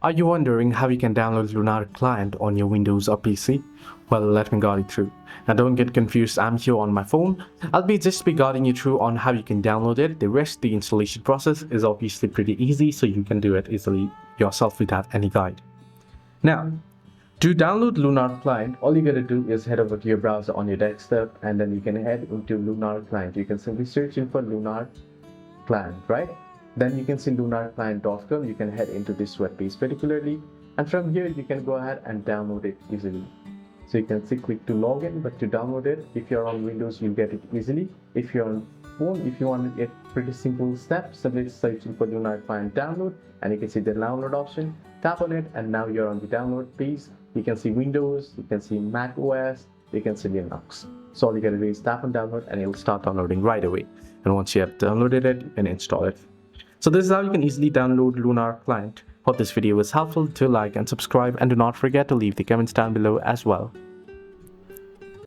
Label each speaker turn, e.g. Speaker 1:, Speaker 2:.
Speaker 1: Are you wondering how you can download Lunar Client on your Windows or PC? Well, let me guide you through. Now don't get confused, I'm here on my phone. I'll just be guiding you through on how you can download it. The rest, the installation process is obviously pretty easy, so you can do it easily yourself without any guide. Now, to download Lunar Client, all you gotta do is head over to your browser on your desktop, and then you can head into Lunar Client. You can simply search in for Lunar Client, right? Then you can see lunarclient.com. You can head into this web page particularly, and from here you can go ahead and download it easily. So you can click to log in, but to download it, if you're on Windows, you'll get it easily. If you're on phone, if you want to get pretty simple steps, simply search for Lunar Client download, and you can see the download option. Tap on it, and now you're on the download page. You can see Windows, you can see Mac OS, you can see Linux. So all you gotta do is tap on download, and it'll start downloading right away. And once you have downloaded it, you can install it. So this is how you can easily download Lunar Client. Hope this video was helpful. Do like and subscribe, and do not forget to leave the comments down below as well.